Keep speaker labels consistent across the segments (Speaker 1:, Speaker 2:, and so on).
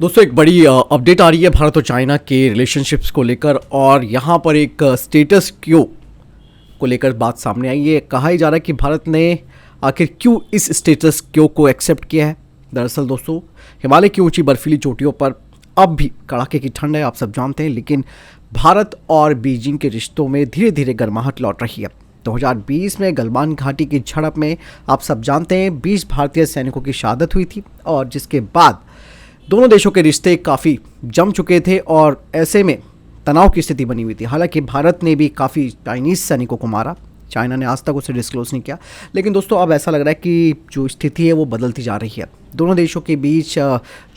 Speaker 1: दोस्तों एक बड़ी अपडेट आ रही है भारत और चाइना के रिलेशनशिप्स को लेकर और यहाँ पर एक स्टेटस क्यो को लेकर बात सामने आई है। कहा ही जा रहा है कि भारत ने आखिर क्यों इस स्टेटस क्यो को एक्सेप्ट किया है। दरअसल दोस्तों हिमालय की ऊंची बर्फीली चोटियों पर अब भी कड़ाके की ठंड है, आप सब जानते हैं, लेकिन भारत और बीजिंग के रिश्तों में धीरे धीरे गर्माहट लौट रही है। 2020 में गलवान घाटी की झड़प में आप सब जानते हैं 20 भारतीय सैनिकों की शहादत हुई थी और जिसके बाद दोनों देशों के रिश्ते काफ़ी जम चुके थे और ऐसे में तनाव की स्थिति बनी हुई थी। हालांकि भारत ने भी काफ़ी चाइनीज़ सैनिकों को मारा, चाइना ने आज तक उसे डिस्क्लोज नहीं किया, लेकिन दोस्तों अब ऐसा लग रहा है कि जो स्थिति है वो बदलती जा रही है। दोनों देशों के बीच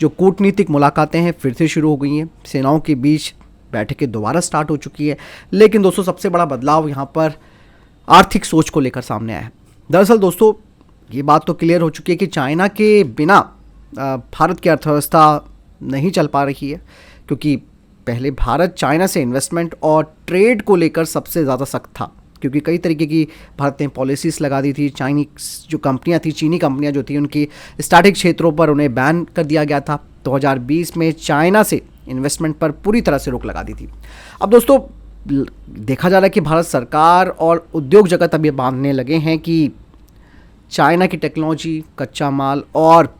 Speaker 1: जो कूटनीतिक मुलाकातें हैं फिर से शुरू हो गई हैं, सेनाओं के बीच बैठकें दोबारा स्टार्ट हो चुकी है। लेकिन दोस्तों सबसे बड़ा बदलाव यहाँ पर आर्थिक सोच को लेकर सामने आया है। दरअसल दोस्तों ये बात तो क्लियर हो चुकी है कि चाइना के बिना भारत की अर्थव्यवस्था नहीं चल पा रही है, क्योंकि पहले भारत चाइना से इन्वेस्टमेंट और ट्रेड को लेकर सबसे ज़्यादा सख्त था, क्योंकि कई तरीके की भारत ने पॉलिसीज़ लगा दी थी। चाइनीज जो कंपनियां थी, चीनी कंपनियां जो थी, उनकी स्टैटिक क्षेत्रों पर उन्हें बैन कर दिया गया था। 2020 में चाइना से इन्वेस्टमेंट पर पूरी तरह से रोक लगा दी थी। अब दोस्तों देखा जा रहा है कि भारत सरकार और उद्योग जगत अब ये मानने लगे हैं कि चाइना की टेक्नोलॉजी, कच्चा माल और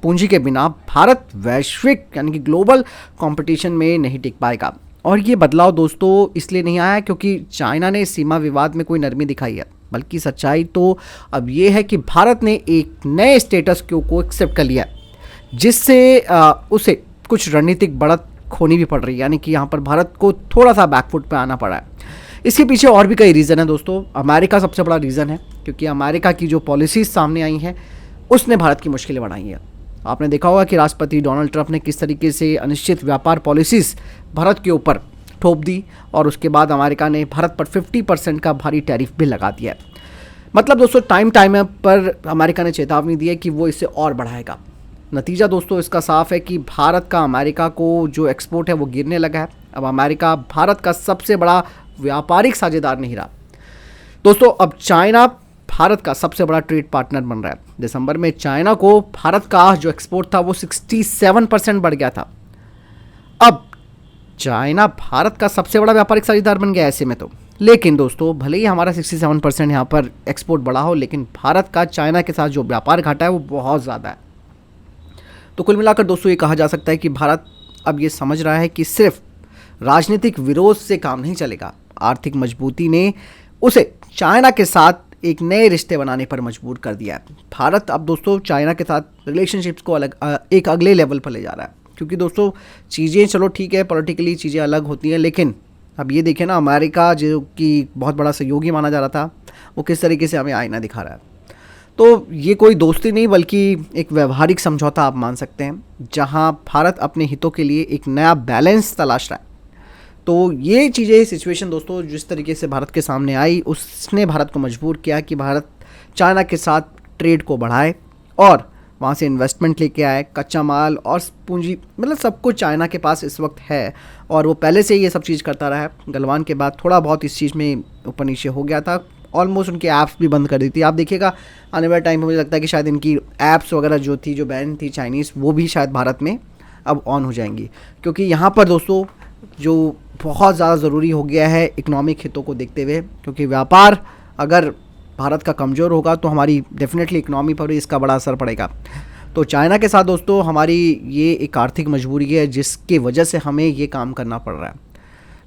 Speaker 1: पूंजी के बिना भारत वैश्विक यानी कि ग्लोबल कंपटीशन में नहीं टिक पाएगा। और ये बदलाव दोस्तों इसलिए नहीं आया क्योंकि चाइना ने सीमा विवाद में कोई नरमी दिखाई है, बल्कि सच्चाई तो अब ये है कि भारत ने एक नए स्टेटस क्यो को एक्सेप्ट कर लिया है, जिससे उसे कुछ रणनीतिक बढ़त खोनी भी पड़ रही है, यानी कि यहाँ पर भारत को थोड़ा सा बैकफुट पे आना पड़ा है। इसके पीछे और भी कई रीज़न है दोस्तों। अमेरिका सबसे बड़ा रीज़न है, क्योंकि अमेरिका की जो पॉलिसीज़ सामने आई हैं उसने भारत की मुश्किलें बढ़ाई हैं। आपने देखा होगा कि राष्ट्रपति डोनाल्ड ट्रंप ने किस तरीके से अनिश्चित व्यापार पॉलिसीज़ भारत के ऊपर थोप दी और उसके बाद अमेरिका ने भारत पर 50% का भारी टैरिफ भी लगा दिया है। मतलब दोस्तों टाइम पर अमेरिका ने चेतावनी दी है कि वो इसे और बढ़ाएगा। नतीजा दोस्तों इसका साफ है कि भारत का अमेरिका को जो एक्सपोर्ट है वो गिरने लगा है। अब अमेरिका भारत का सबसे बड़ा व्यापारिक साझेदार नहीं रहा दोस्तों। अब चाइना भारत का सबसे बड़ा ट्रेड पार्टनर बन रहा है। दिसंबर में चाइना को भारत का जो एक्सपोर्ट था वो 67% बढ़ गया था। अब चाइना भारत का सबसे बड़ा व्यापारिक साझेदार बन गया ऐसे में तो। लेकिन दोस्तों भले ही हमारा 67% यहाँ पर एक्सपोर्ट बढ़ा हो, लेकिन भारत का चाइना के साथ जो व्यापार घाटा है वो बहुत ज़्यादा है। तो कुल मिलाकर दोस्तों ये कहा जा सकता है कि भारत अब ये समझ रहा है कि सिर्फ राजनीतिक विरोध से काम नहीं चलेगा। आर्थिक मजबूती ने उसे चाइना के साथ एक नए रिश्ते बनाने पर मजबूर कर दिया है। भारत अब दोस्तों चाइना के साथ रिलेशनशिप्स को एक अगले लेवल पर ले जा रहा है, क्योंकि दोस्तों चीज़ें चलो ठीक है, पॉलिटिकली चीज़ें अलग होती हैं, लेकिन अब ये देखिए ना, अमेरिका जो कि बहुत बड़ा सहयोगी माना जा रहा था वो किस तरीके से हमें आईना दिखा रहा है। तो ये कोई दोस्ती नहीं बल्कि एक व्यवहारिक समझौता आप मान सकते हैं, जहां भारत अपने हितों के लिए एक नया बैलेंस तलाश रहा है। तो ये चीज़ें, सिचुएशन दोस्तों जिस तरीके से भारत के सामने आई उसने भारत को मजबूर किया कि भारत चाइना के साथ ट्रेड को बढ़ाए और वहाँ से इन्वेस्टमेंट लेके आए। कच्चा माल और पूंजी, मतलब सब कुछ चाइना के पास इस वक्त है और वो पहले से ही ये सब चीज़ करता रहा है। गलवान के बाद थोड़ा बहुत इस चीज़ में ऊपर नीचे हो गया था, ऑलमोस्ट उनकी ऐप्स भी बंद कर दी थी। आप देखिएगा आने वाले टाइम में मुझे लगता है कि शायद इनकी ऐप्स वगैरह जो थी, जो बैन थी चाइनीज़, वो भी शायद भारत में अब ऑन हो जाएंगी, क्योंकि यहाँ पर दोस्तों जो बहुत ज़्यादा ज़रूरी हो गया है इकोनॉमिक हितों को देखते हुए, क्योंकि व्यापार अगर भारत का कमज़ोर होगा तो हमारी डेफिनेटली इकोनॉमी पर भी इसका बड़ा असर पड़ेगा। तो चाइना के साथ दोस्तों हमारी ये एक आर्थिक मजबूरी है जिसकी वजह से हमें ये काम करना पड़ रहा है।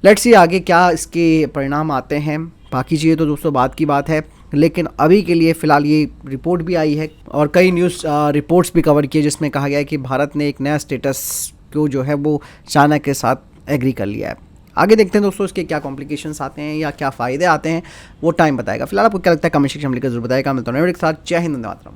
Speaker 1: लेट्स सी आगे क्या इसके परिणाम आते हैं। बाकी चीज़ें तो दोस्तों बात की बात है, लेकिन अभी के लिए फ़िलहाल ये रिपोर्ट भी आई है और कई न्यूज़ रिपोर्ट्स भी कवर किए जिसमें कहा गया है कि भारत ने एक नया स्टेटस को जो है वो चाइना के साथ एग्री कर लिया है। आगे देखते हैं दोस्तों इसके क्या कॉम्प्लिकेशंस आते हैं या क्या फ़ायदे आते हैं, वो टाइम बताएगा। फिलहाल आपको क्या लगता है कमेंट सेक्शन में लिखकर जरूर बताएगा। मिलता हूं एक साथ। जय हिंद, धन्यवाद।